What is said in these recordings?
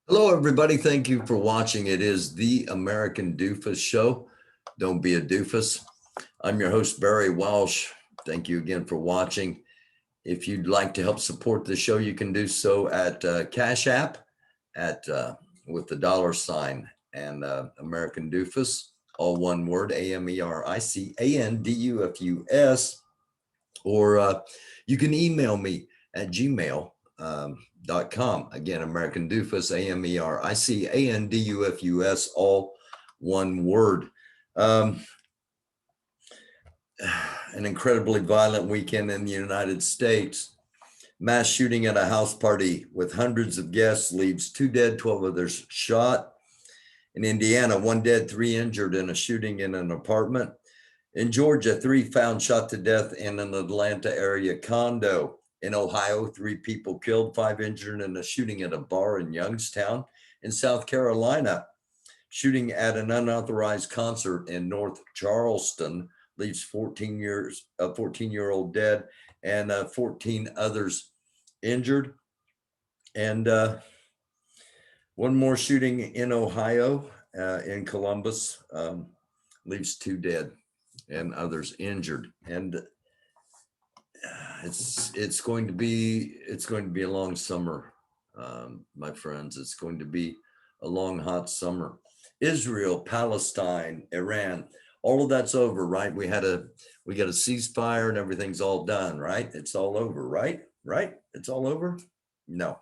Hello, everybody. Thank you for watching. It is the American Doofus Show. Don't be a doofus. I'm your host, Barry Walsh. Thank you again for watching. If you'd like to help support the show, you can do so at Cashapp at with the $ and American Doofus, all one word, AMERICANDUFUS, or you can email me at gmail.com. Again, American Doofus, AMERICANDUFUS, all one word. An incredibly violent weekend in the United States. Mass shooting at a house party with hundreds of guests leaves 2 dead, 12 others shot. In Indiana, 1 dead, 3 injured in a shooting in an apartment. In Georgia, 3 found shot to death in an Atlanta area condo. In Ohio, 3 people killed, 5 injured in a shooting at a bar in Youngstown. In South Carolina, shooting at an unauthorized concert in North Charleston leaves 14-year-old dead and 14 others injured. And one more shooting in Ohio, in Columbus, leaves 2 dead and others injured. And it's going to be a long summer, my friends. It's going to be a long, hot summer. Israel, Palestine, Iran, all of that's over, right? We got a ceasefire and everything's all done, right? It's all over, right? It's all over? No.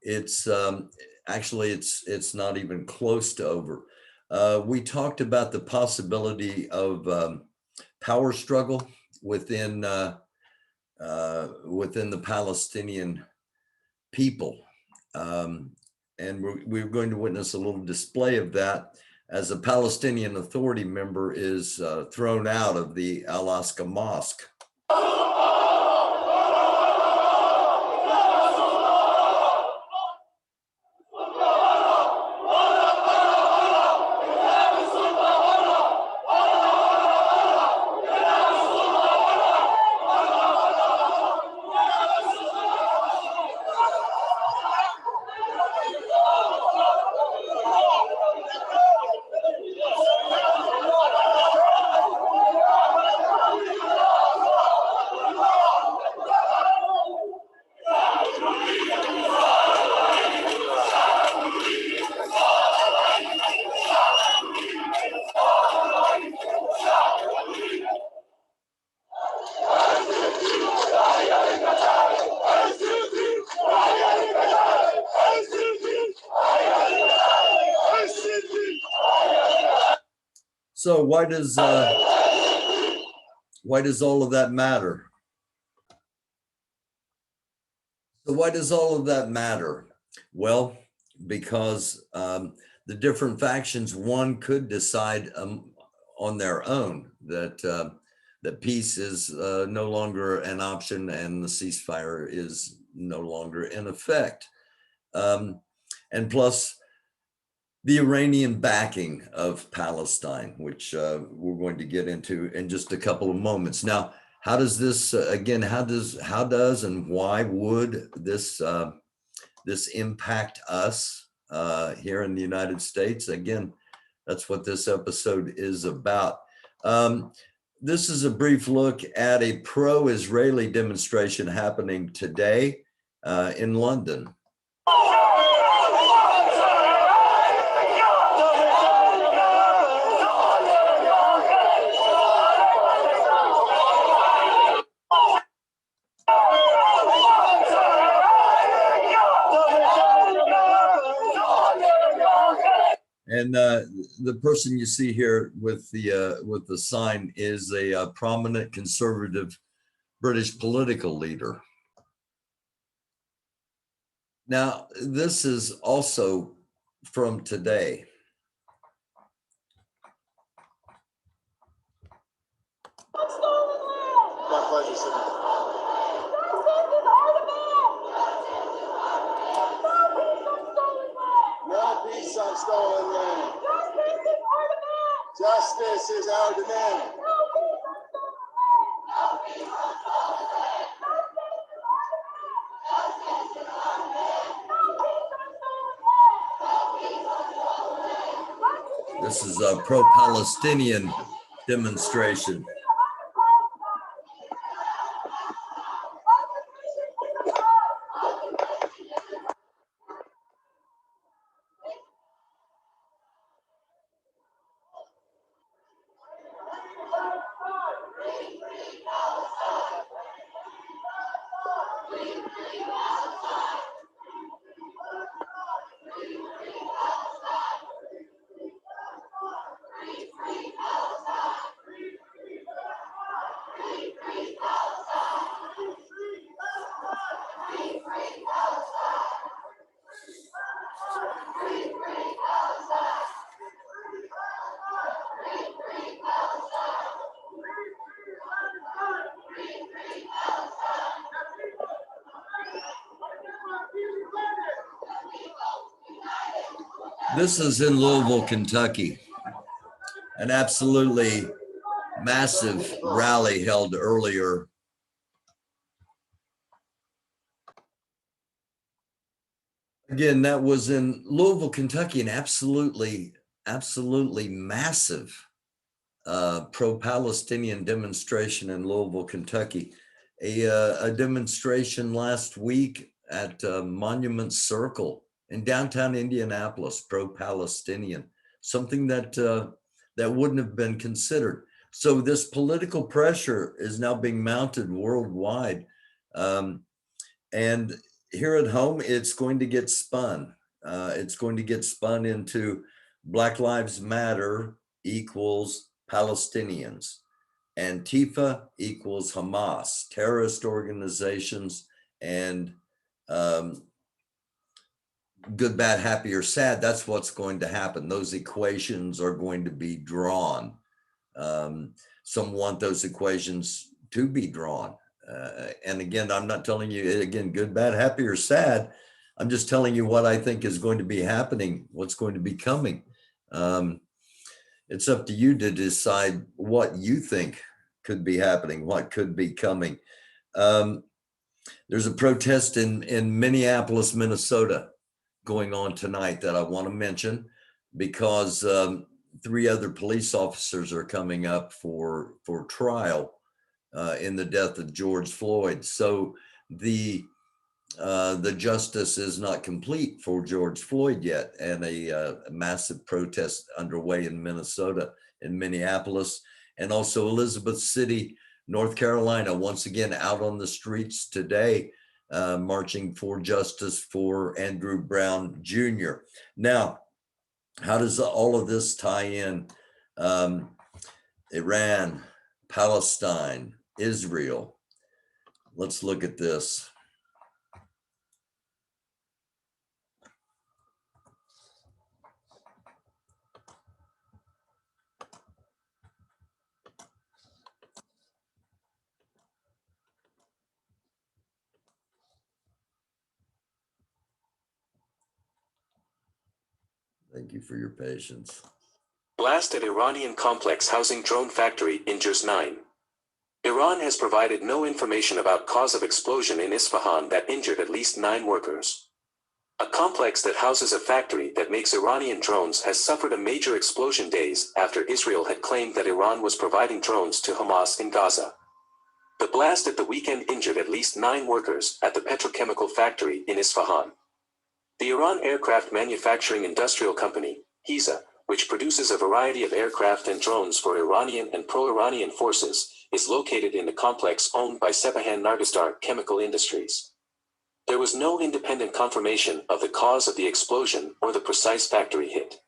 It's actually it's not even close to over. We talked about the possibility of power struggle within the Palestinian people. And we're going to witness a little display of that as a Palestinian Authority member is thrown out of the Al-Aqsa Mosque. So why does all of that matter? Well, because the different factions, one could decide on their own that that peace is no longer an option and the ceasefire is no longer in effect. And plus, the Iranian backing of Palestine, which we're going to get into in just a couple of moments. Now, how does this again? How does and why would this this impact us here in the United States? Again, that's what this episode is about. This is a brief look at a pro-Israeli demonstration happening today in London. And the person you see here with the sign is a prominent conservative British political leader. Now, this is also from today. My pleasure, sir. No peace on stolen land. Justice is our demand. This is a pro-Palestinian demonstration. This is in Louisville, Kentucky. An absolutely massive rally held earlier. Again, that was in Louisville, Kentucky, an absolutely massive pro-Palestinian demonstration in Louisville, Kentucky. A demonstration last week at Monument Circle in downtown Indianapolis, pro-Palestinian, something that wouldn't have been considered. So this political pressure is now being mounted worldwide. And here at home, it's going to get spun. It's going to get spun into Black Lives Matter equals Palestinians. Antifa equals Hamas, terrorist organizations, and good, bad, happy, or sad. That's what's going to happen. Those equations are going to be drawn. Some want those equations to be drawn. And again, I'm not telling you, again, good, bad, happy, or sad. I'm just telling you what I think is going to be happening, what's going to be coming. It's up to you to decide what you think could be happening, what could be coming. There's a protest in Minneapolis, Minnesota going on tonight that I want to mention because 3 other police officers are coming up for trial in the death of George Floyd. So the justice is not complete for George Floyd yet, and a massive protest underway in Minnesota, in Minneapolis, and also Elizabeth City, North Carolina, once again out on the streets today, marching for justice for Andrew Brown Jr. Now, how does all of this tie in? Iran, Palestine, Israel. Let's look at this. Thank you for your patience. Blast at Iranian complex housing drone factory injures 9. Iran has provided no information about cause of explosion in Isfahan that injured at least 9 workers. A complex that houses a factory that makes Iranian drones has suffered a major explosion days after Israel had claimed that Iran was providing drones to Hamas in Gaza. The blast at the weekend injured at least 9 workers at the petrochemical factory in Isfahan. The Iran Aircraft Manufacturing Industrial Company, HISA, which produces a variety of aircraft and drones for Iranian and pro-Iranian forces, is located in the complex owned by Sepahan Nargistar Chemical Industries. There was no independent confirmation of the cause of the explosion or the precise factory hit.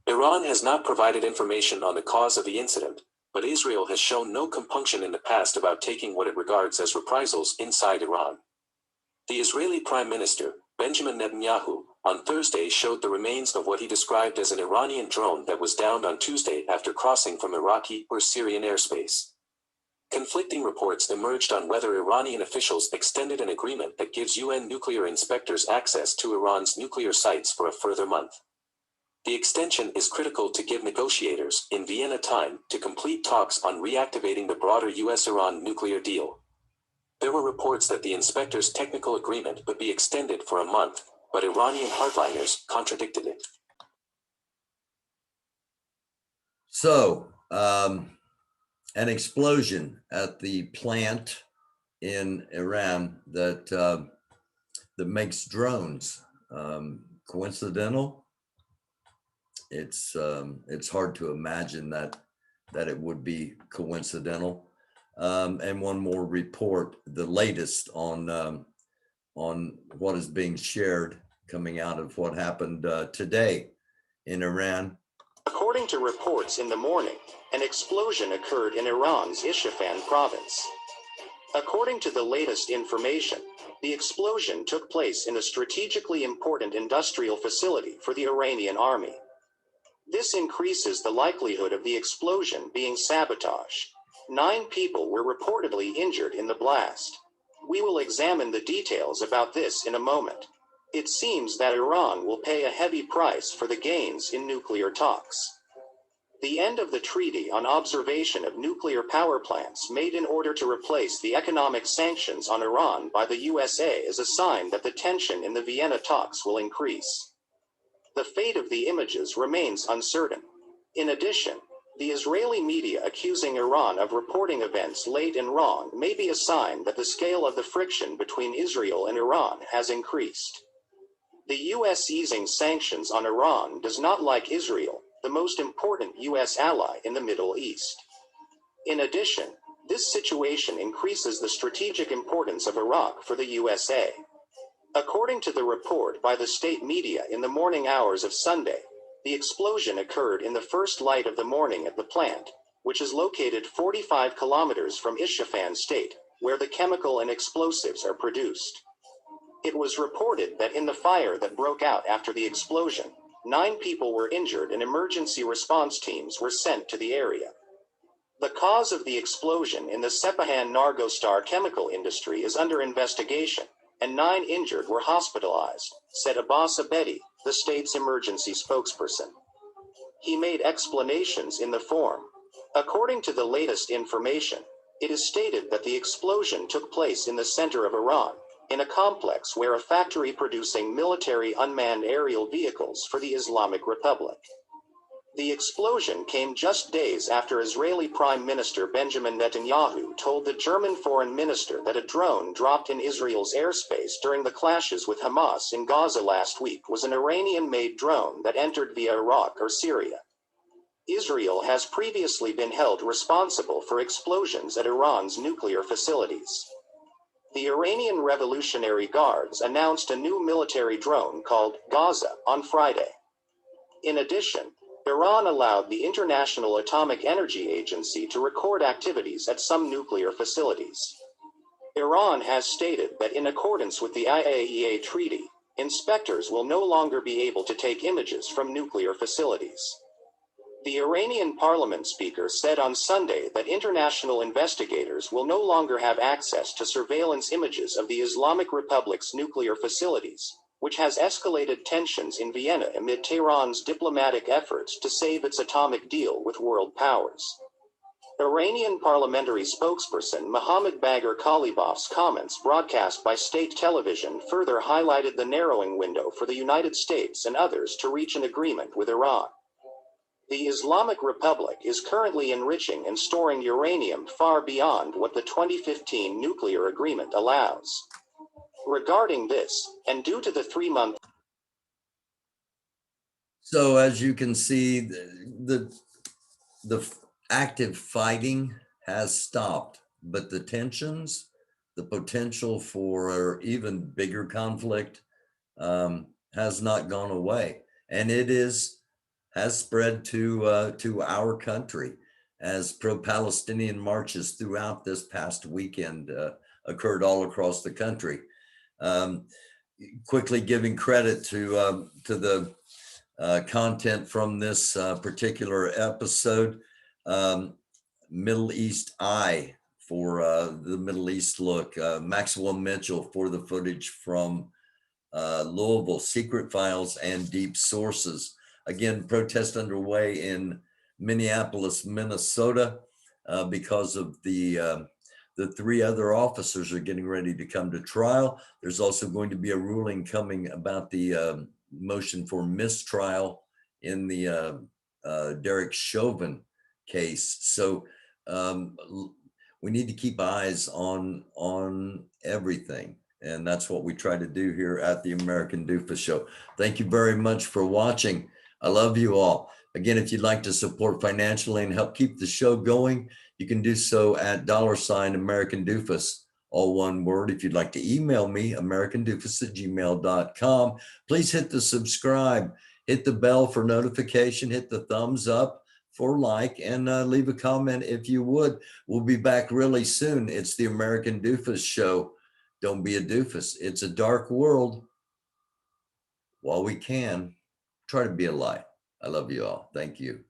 Iran has not provided information on the cause of the incident, but Israel has shown no compunction in the past about taking what it regards as reprisals inside Iran. The Israeli Prime Minister, Benjamin Netanyahu, on Thursday showed the remains of what he described as an Iranian drone that was downed on Tuesday after crossing from Iraqi or Syrian airspace. Conflicting reports emerged on whether Iranian officials extended an agreement that gives UN nuclear inspectors access to Iran's nuclear sites for a further month. The extension is critical to give negotiators in Vienna time to complete talks on reactivating the broader US-Iran nuclear deal. There were reports that the inspectors' technical agreement would be extended for a month, but Iranian hardliners contradicted it. So an explosion at the plant in Iran that makes drones. Coincidental? It's hard to imagine that it would be coincidental. And one more report, the latest on what is being shared coming out of what happened today in Iran. According to reports in the morning, an explosion occurred in Iran's Isfahan province. According to the latest information, the explosion took place in a strategically important industrial facility for the Iranian army. This increases the likelihood of the explosion being sabotage. 9 people were reportedly injured in the blast. We will examine the details about this in a moment. It seems that Iran will pay a heavy price for the gains in nuclear talks. The end of the treaty on observation of nuclear power plants made in order to replace the economic sanctions on Iran by the USA is a sign that the tension in the Vienna talks will increase. The fate of the images remains uncertain. In addition, the Israeli media accusing Iran of reporting events late and wrong may be a sign that the scale of the friction between Israel and Iran has increased. The U.S. easing sanctions on Iran does not like Israel, the most important U.S. ally in the Middle East. In addition, this situation increases the strategic importance of Iraq for the USA. According to the report by the state media in the morning hours of Sunday, the explosion occurred in the first light of the morning at the plant, which is located 45 kilometers from Isfahan state, where the chemical and explosives are produced. It was reported that in the fire that broke out after the explosion, 9 people were injured and emergency response teams were sent to the area. The cause of the explosion in the Sepahan Nargostar chemical industry is under investigation, and 9 injured were hospitalized, said Abbas Abedi, the state's emergency spokesperson. He made explanations in the form. According to the latest information, it is stated that the explosion took place in the center of Iran, in a complex where a factory producing military unmanned aerial vehicles for the Islamic Republic. The explosion came just days after Israeli Prime Minister Benjamin Netanyahu told the German foreign minister that a drone dropped in Israel's airspace during the clashes with Hamas in Gaza last week was an Iranian-made drone that entered via Iraq or Syria. Israel has previously been held responsible for explosions at Iran's nuclear facilities. The Iranian Revolutionary Guards announced a new military drone called Gaza on Friday. In addition, Iran allowed the International Atomic Energy Agency to record activities at some nuclear facilities. Iran has stated that in accordance with the IAEA treaty, inspectors will no longer be able to take images from nuclear facilities. The Iranian parliament speaker said on Sunday that international investigators will no longer have access to surveillance images of the Islamic Republic's nuclear facilities, which has escalated tensions in Vienna amid Tehran's diplomatic efforts to save its atomic deal with world powers. Iranian parliamentary spokesperson Mohammad Bagher Kalibaf's comments broadcast by state television further highlighted the narrowing window for the United States and others to reach an agreement with Iran. The Islamic Republic is currently enriching and storing uranium far beyond what the 2015 nuclear agreement allows. Regarding this, and due to the 3-month... So as you can see, the active fighting has stopped, but the tensions, the potential for even bigger conflict has not gone away. And it has spread to our country as pro-Palestinian marches throughout this past weekend occurred all across the country. Quickly giving credit to the content from this particular episode, Middle East Eye for the Middle East look, Maxwell Mitchell for the footage from Louisville, Secret Files and Deep Sources. Again, protest underway in Minneapolis, Minnesota, because of the 3 other officers are getting ready to come to trial. There's also going to be a ruling coming about the motion for mistrial in the Derek Chauvin case. So we need to keep eyes on everything. And that's what we try to do here at the American Doofus Show. Thank you very much for watching. I love you all. Again, if you'd like to support financially and help keep the show going, you can do so at $ American Doofus, all one word. If you'd like to email me, americandufus@gmail.com, please hit the subscribe, hit the bell for notification, hit the thumbs up for like, and leave a comment if you would. We'll be back really soon. It's the American Doofus Show. Don't be a doofus. It's a dark world. While we can, try to be a light. I love you all. Thank you.